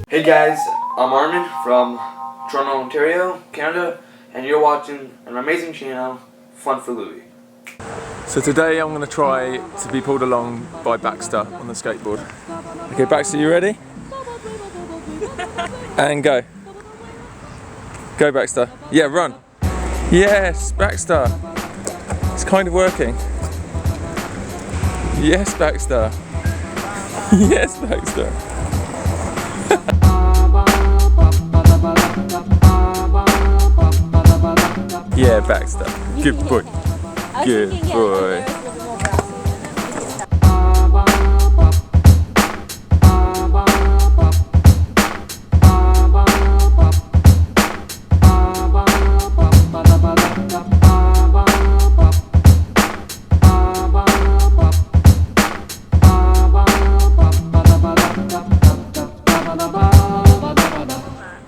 Hey guys, I'm Armin from Toronto, Ontario, Canada, and you're watching an amazing channel, FunForLouis. So today I'm going to try to be pulled along by Baxter on the skateboard. Okay, Baxter, you ready? And go. Go, Baxter. Yeah, run. Yes, Baxter. It's kind of working. Yes, Baxter. Yes, Baxter. Yeah, Baxter. Good boy. Good boy.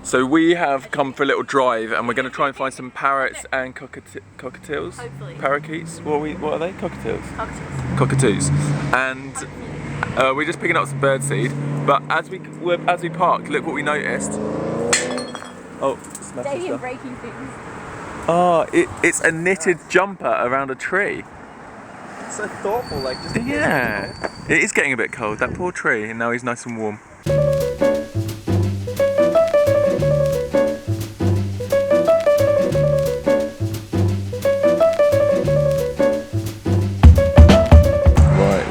So we have come for a little drive and we're going to try and find some parrots and cockatiels? Hopefully. Parakeets? What are they? Cockatiels? Cockatoos. Cockatoos. And we're just picking up some birdseed, but as we parked, look what we noticed. Oh, Damien breaking things. Oh, it's a knitted jumper around a tree. It's so thoughtful, like just. Yeah, it is getting a bit cold, that poor tree, and now he's nice and warm.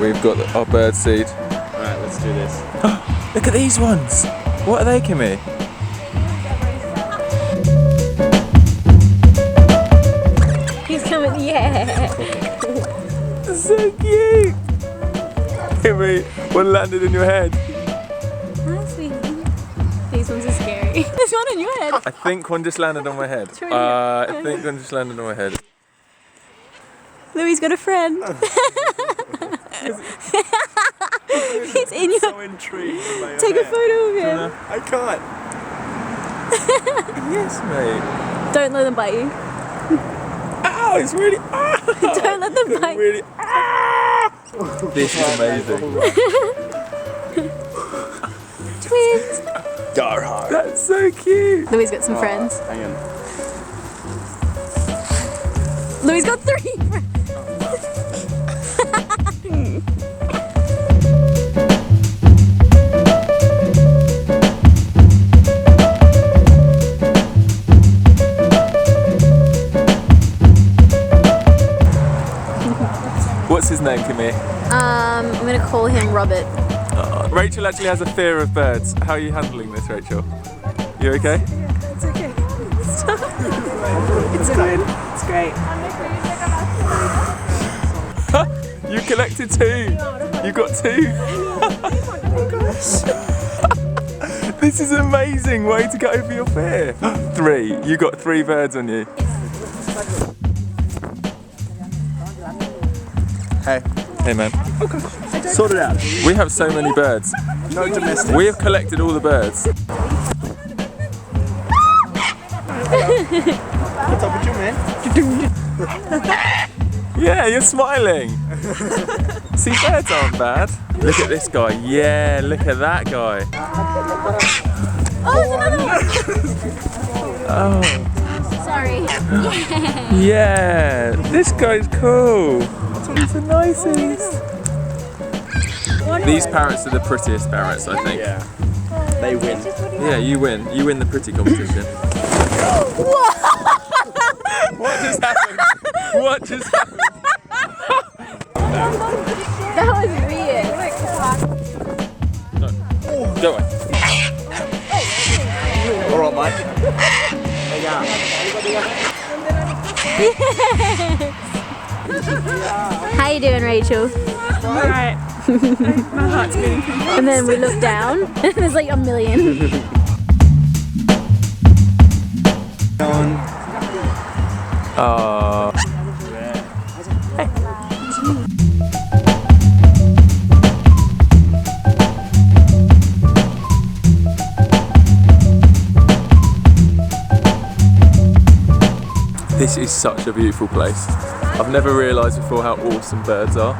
We've got our bird seed. Alright, let's do this. Look at these ones! What are they, Kimmy? He's coming, yeah! So cute! Kimmy, one landed in your head. Hi, sweetie. These ones are scary. There's one on your head. I think one just landed on my head. I think one just landed on my head. Louis got a friend. He's in your. So intrigued by your Take a hair. photo of him. I can't. Yes, mate. Don't let them bite you. Ow, it's really. Ow. Don't let them bite. Really. Ow. This is amazing. Twins. Darhard. That's so cute. Louis got some friends. Hang on. Louis got 3 friends. What's his name, Kimmy? I'm gonna call him Robert. Rachel actually has a fear of birds. How are you handling this, Rachel? You okay? It's okay. Stop. It's good. It's great. You collected 2. You got 2. Oh gosh. This is an amazing way to get over your fear. 3. You got 3 birds on you. Hey. Hey, man. Sort it out. We have so many birds. No domestic. We have collected all the birds. What's up with you, man? Yeah, you're smiling. See, birds aren't bad. Look at this guy. Yeah, look at that guy. Oh, there's another one. Oh, Sorry. yeah. This guy's cool. He's the nicest. These parrots are the prettiest parrots, I think. Yeah. They win. Yeah, you win. You win the pretty competition. What just happened? What just happened? That was weird. Go away. Alright, mate. How you doing, Rachel? Alright. My heart's beating. And then we look down and there's like a million. This is such a beautiful place. I've never realised before how awesome birds are.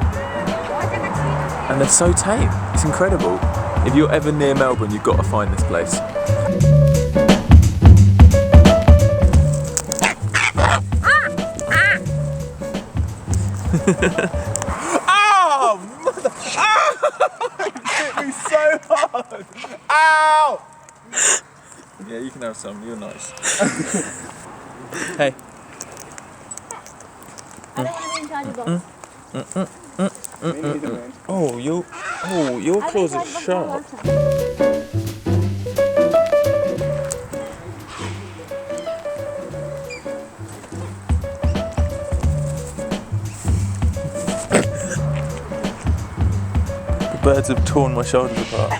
and they're so tame. It's incredible. If you're ever near Melbourne, you've got to find this place. Oh, mother! Ow! It hit me so hard! Ow! Yeah, you can have some. You're nice. Hey. I don't have any intangibles. Oh, your claws are sharp. The birds have torn my shoulders apart.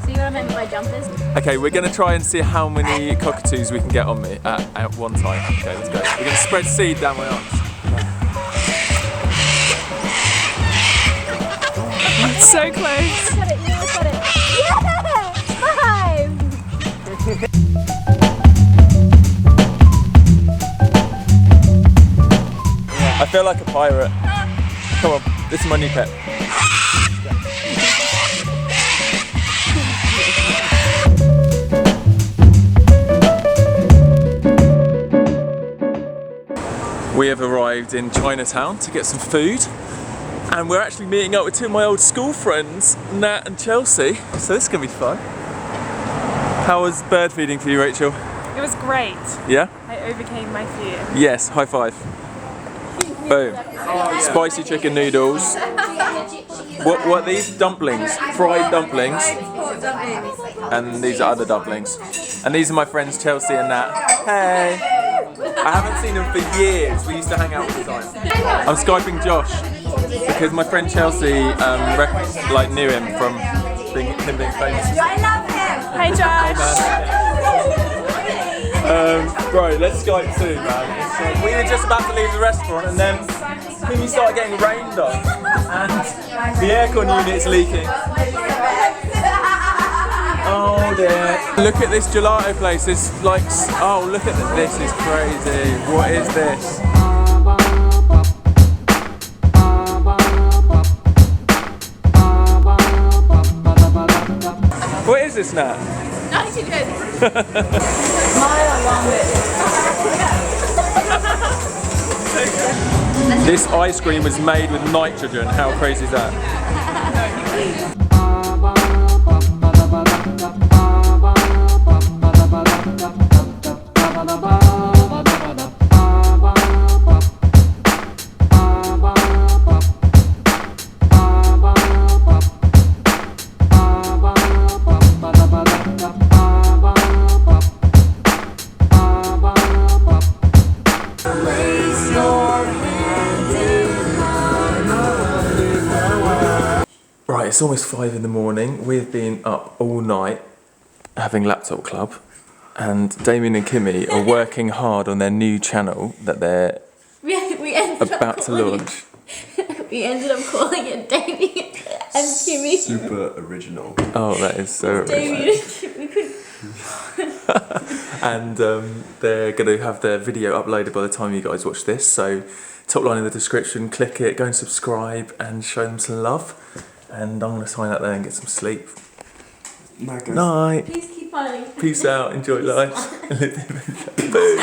See what I meant with my jumpers? Okay, we're going to try and see how many cockatoos we can get on me at one time. Okay, let's go. We're going to spread seed down my arms. So close. Got it, you almost got it. Yeah! 5! I feel like a pirate. Come on, this is my new pet. We have arrived in Chinatown to get some food, and we're actually meeting up with two of my old school friends, Nat and Chelsea, so this is going to be fun. How was bird feeding for you, Rachel? It was great. Yeah? I overcame my fear. Yes, high five. Boom. Spicy chicken noodles. What are these? Dumplings. Fried dumplings. And these are other dumplings. And these are my friends Chelsea and Nat. Hey! I haven't seen them for years. We used to hang out all the time. I'm Skyping Josh because my friend Chelsea knew him from being famous. I love him! Hi Josh! Bro, let's Skype soon, man. We were just about to leave the restaurant and then Kimmi started getting rained on and the aircon unit's leaking. Oh dear. Look at this gelato place. It's like, oh look at this. This is crazy. What is this? What is this now? Not too good. This ice cream was made with nitrogen. How crazy is that? Right, it's almost 5 in the morning. We've been up all night having laptop club, and Damien and Kimmi are working hard on their new channel that they're about to launch. We ended up calling it Damien and Kimmi. Super original. Oh, that is so Damien and Kimmi. And they're going to have their video uploaded by the time you guys watch this, so top line in the description, click it, go and subscribe and show them some love. And I'm going to sign out there and get some sleep. Night. Night. Please keep smiling. Peace out, enjoy life. Boom.